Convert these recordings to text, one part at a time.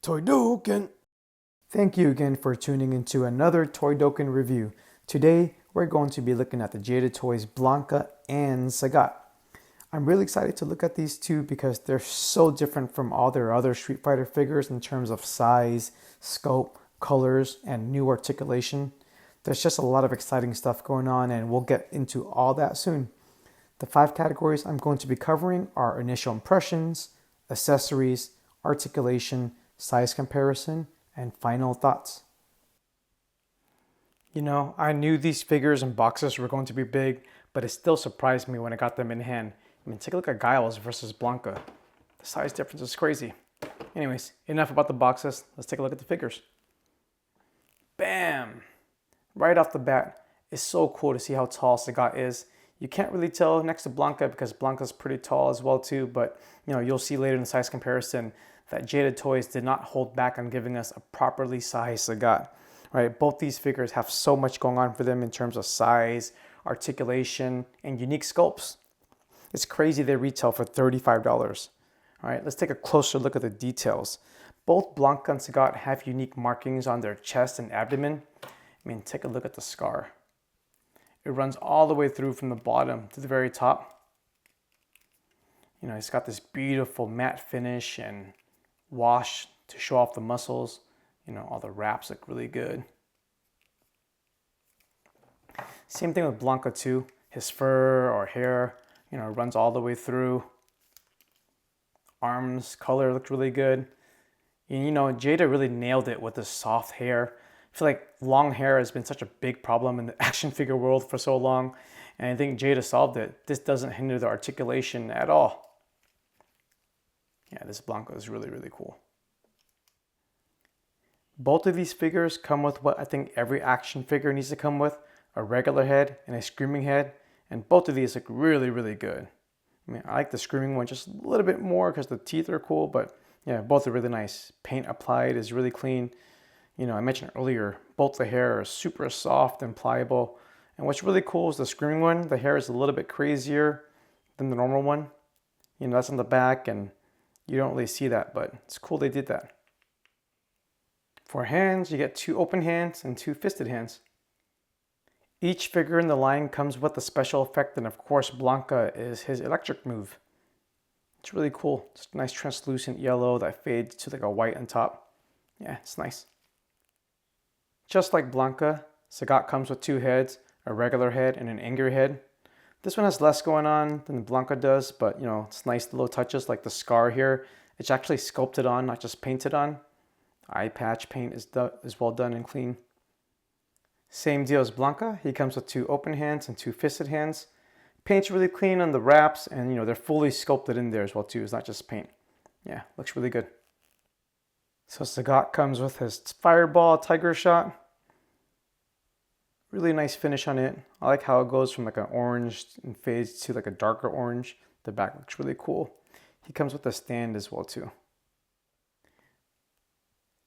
Toydoken! Thank you again for tuning into another Toydoken review. Today, we're going to be looking at the Jada toys Blanka and Sagat. I'm really excited to look at these two because they're so different from all their other Street Fighter figures in terms of size, scope, colors, and new articulation. There's just a lot of exciting stuff going on, and we'll get into all that soon. The 5 categories I'm going to be covering are initial impressions, accessories, articulation, size comparison, and final thoughts. You know, I knew these figures and boxes were going to be big, but it still surprised me when I got them in hand. I mean, take a look at Giles versus Blanka. The size difference is crazy. Anyways, enough about the boxes. Let's take a look at the figures. Bam! Right off the bat, it's so cool to see how tall Sagat is. You can't really tell next to Blanka because Blanka's pretty tall as well too, but you know, you'll see later in the size comparison that Jada Toys did not hold back on giving us a properly sized Sagat. Right? Both these figures have so much going on for them in terms of size, articulation, and unique sculpts. It's crazy they retail for $35. All right, let's take a closer look at the details. Both Blanka and Sagat have unique markings on their chest and abdomen. I mean, take a look at the scar. It runs all the way through from the bottom to the very top. You know, it's got this beautiful matte finish and wash to show off the muscles. You know, all the wraps look really good. Same thing with Blanka too. His fur or hair, you know, runs all the way through. Arms, color looked really good. And you know, Jada really nailed it with the soft hair. I feel like long hair has been such a big problem in the action figure world for so long. And I think Jada solved it. This doesn't hinder the articulation at all. Yeah, this Blanka is really, really cool. Both of these figures come with what I think every action figure needs to come with, a regular head and a screaming head. And both of these look really, really good. I mean, I like the screaming one just a little bit more because the teeth are cool, but yeah, both are really nice. Paint applied is really clean. You know, I mentioned earlier, both the hair are super soft and pliable. And what's really cool is the screaming one, the hair is a little bit crazier than the normal one. You know, that's on the back and you don't really see that, but it's cool they did that. For hands, you get 2 open hands and 2 fisted hands. Each figure in the line comes with a special effect, and of course Blanka is his electric move. It's really cool. It's a nice translucent yellow that fades to like a white on top. Yeah, it's nice. Just like Blanka, Sagat comes with 2 heads, a regular head and an angry head. This one has less going on than Blanka does, but you know, it's nice little touches like the scar here. It's actually sculpted on, not just painted on. Eye patch paint is well done and clean. Same deal as Blanka. He comes with 2 open hands and 2 fisted hands. Paint's really clean on the wraps, and you know, they're fully sculpted in there as well too. It's not just paint. Yeah, looks really good. So Sagat comes with his fireball tiger shot. Really nice finish on it. I like how it goes from like an orange and fades to like a darker orange. The back looks really cool. He comes with a stand as well too.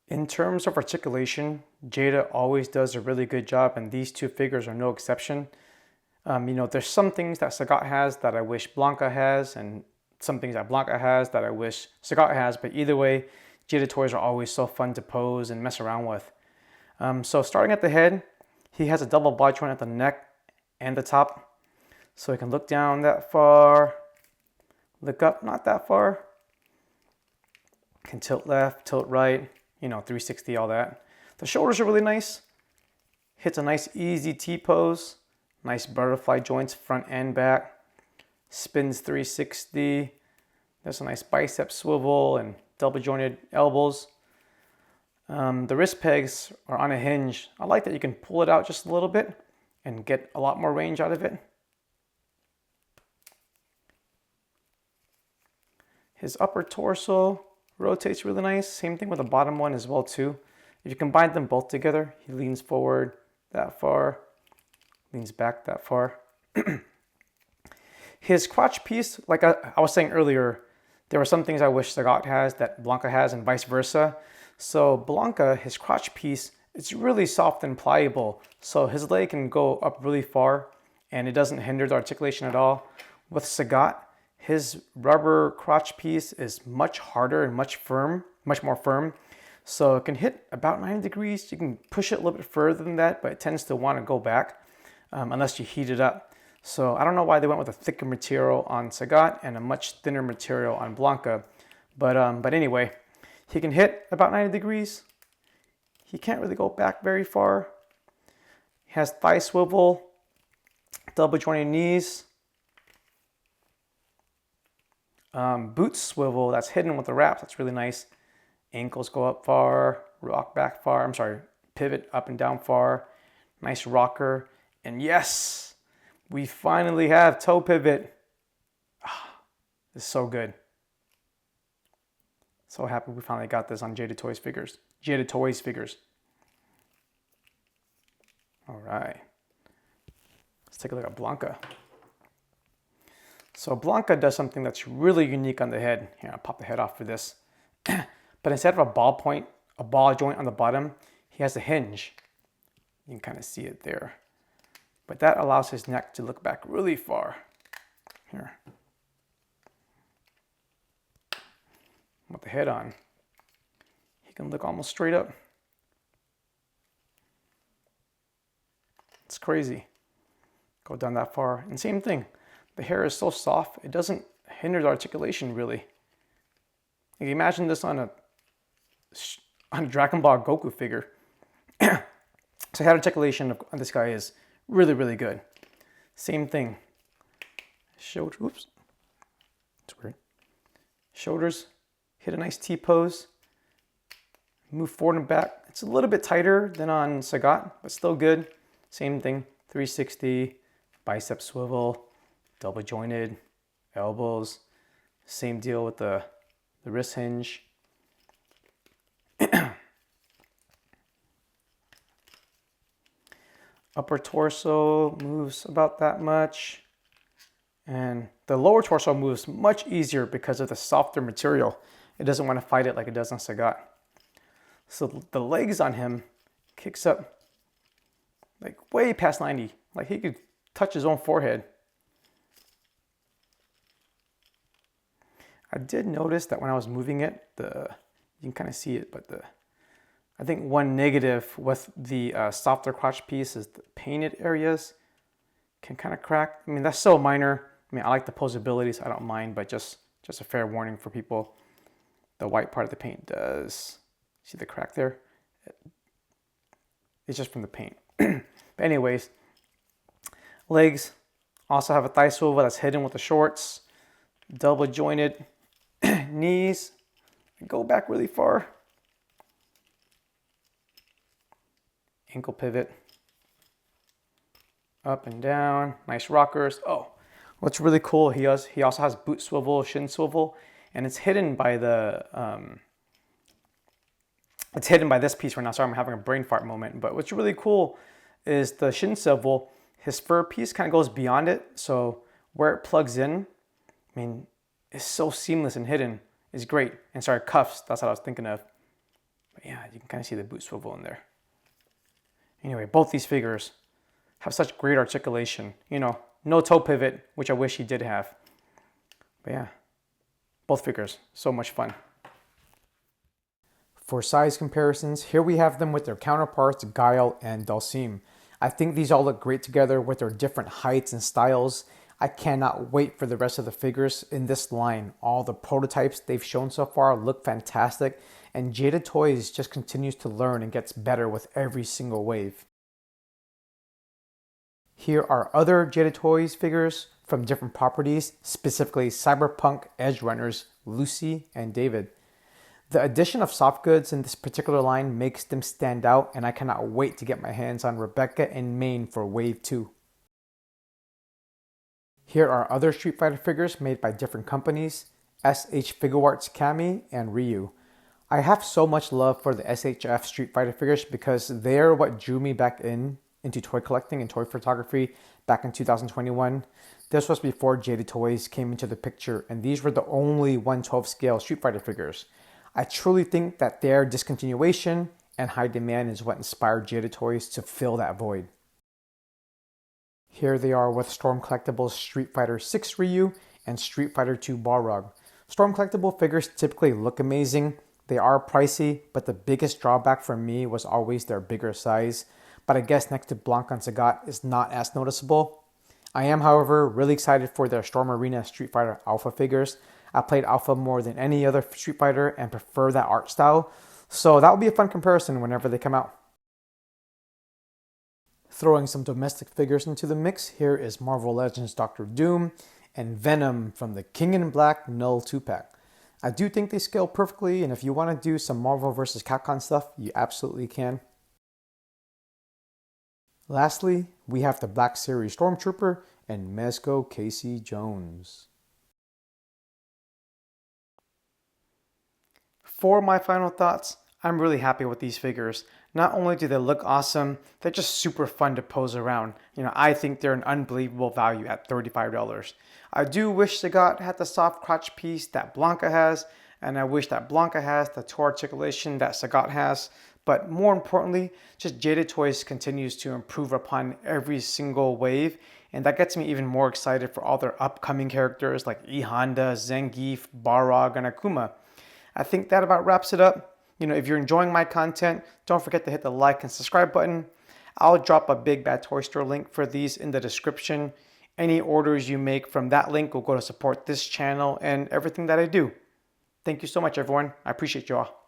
In terms of articulation, Jada always does a really good job, and these 2 figures are no exception. You know, there's some things that Sagat has that I wish Blanka has, and some things that Blanka has that I wish Sagat has, but either way, Jada toys are always so fun to pose and mess around with. So starting at the head, he has a double body joint at the neck and the top. So he can look down that far, look up not that far, can tilt left, tilt right, you know, 360, all that. The shoulders are really nice. Hits a nice easy T-pose. Nice butterfly joints front and back. Spins 360. There's a nice bicep swivel and double jointed elbows. The wrist pegs are on a hinge. I like that you can pull it out just a little bit and get a lot more range out of it. His upper torso rotates really nice. Same thing with the bottom one as well too. If you combine them both together, he leans forward that far, leans back that far. His crotch piece, like I was saying earlier, there were some things I wish Sagat has that Blanka has and vice versa. So Blanka, his crotch piece, it's really soft and pliable. So his leg can go up really far and it doesn't hinder the articulation at all. With Sagat, his rubber crotch piece is much harder and much more firm. So it can hit about 90 degrees. You can push it a little bit further than that, but it tends to want to go back unless you heat it up. So I don't know why they went with a thicker material on Sagat and a much thinner material on Blanka. But anyway, he can hit about 90 degrees. He can't really go back very far. He has thigh swivel, double jointed knees, boot swivel that's hidden with the wraps. That's really nice. Ankles go up far, rock back far. I'm sorry, pivot up and down far. Nice rocker. And yes, we finally have toe pivot. This is so good. So happy we finally got this on Jada Toys figures. Jada Toys figures. All right. Let's take a look at Blanka. So Blanka does something that's really unique on the head. Here, I'll pop the head off for this. But instead of a ball joint on the bottom, he has a hinge. You can kind of see it there. But that allows his neck to look back really far. Here. With the head on, he can look almost straight up. It's crazy. Go down that far. And same thing. The hair is so soft, it doesn't hinder the articulation really. Like imagine this on a Dragon Ball Goku figure. So head articulation on this guy is really, really good. Same thing. Oops. That's weird. Shoulders, hit a nice T-pose. Move forward and back. It's a little bit tighter than on Sagat, but still good. Same thing, 360, bicep swivel, double jointed, elbows. Same deal with the wrist hinge. Upper torso moves about that much. And the lower torso moves much easier because of the softer material. It doesn't want to fight it like it does on Sagat. So the legs on him kicks up like way past 90. Like he could touch his own forehead. I did notice that when I was moving it, you can kind of see it, but I think one negative with the softer crotch piece is the painted areas can kind of crack. I mean, that's so minor. I mean, I like the posability, so I don't mind, but just a fair warning for people. The white part of the paint does, see the crack there? It's just from the paint. But anyways, legs also have a thigh swivel that's hidden with the shorts. Double jointed knees, go back really far. Ankle pivot, up and down, nice rockers. Oh, what's really cool, he also has boot swivel, shin swivel, and it's hidden by it's hidden by this piece right now. Sorry, I'm having a brain fart moment. But what's really cool is the shin swivel, his fur piece kind of goes beyond it. So where it plugs in, I mean, it's so seamless and hidden. It's great. And sorry, cuffs, that's what I was thinking of. But yeah, you can kind of see the boot swivel in there. Anyway, both these figures have such great articulation. You know, no toe pivot, which I wish he did have. But yeah, both figures, so much fun. For size comparisons, here we have them with their counterparts, Guile and Dalsim. I think these all look great together with their different heights and styles. I cannot wait for the rest of the figures in this line. All the prototypes they've shown so far look fantastic, and Jada Toys just continues to learn and gets better with every single wave. Here are other Jada Toys figures from different properties, specifically Cyberpunk Edge Runners, Lucy and David. The addition of soft goods in this particular line makes them stand out, and I cannot wait to get my hands on Rebecca and Maine for Wave 2. Here are other Street Fighter figures made by different companies, SH Figuarts Cammy and Ryu. I have so much love for the SHF Street Fighter figures because they're what drew me back into toy collecting and toy photography back in 2021. This was before Jada Toys came into the picture, and these were the only 1/12 scale Street Fighter figures. I truly think that their discontinuation and high demand is what inspired Jada Toys to fill that void. Here they are with Storm Collectibles Street Fighter 6 Ryu and Street Fighter 2 Balrog. Storm Collectible figures typically look amazing, They are pricey, but the biggest drawback for me was always their bigger size. But I guess next to Blanka and Sagat is not as noticeable. I am, however, really excited for their Storm Arena Street Fighter Alpha figures. I played Alpha more than any other Street Fighter and prefer that art style, so that will be a fun comparison whenever they come out. Throwing some domestic figures into the mix, here is Marvel Legends Doctor Doom and Venom from the King in Black Null 2-pack. I do think they scale perfectly, and if you want to do some Marvel vs. Capcom stuff, you absolutely can. Lastly, we have the Black Series Stormtrooper and Mezco Casey Jones. For my final thoughts, I'm really happy with these figures. Not only do they look awesome, they're just super fun to pose around. I think they're an unbelievable value at $35. I do wish Sagat had the soft crotch piece that Blanka has, and I wish that Blanka has the toe articulation that Sagat has. But more importantly, just Jada Toys continues to improve upon every single wave, and that gets me even more excited for all their upcoming characters like E Honda, Zangief, Balrog, and Akuma. I think that about wraps it up. If you're enjoying my content, don't forget to hit the like and subscribe button. I'll drop a Big Bad Toy Store link for these in the description. Any orders you make from that link will go to support this channel and everything that I do. Thank you so much, everyone. I appreciate you all.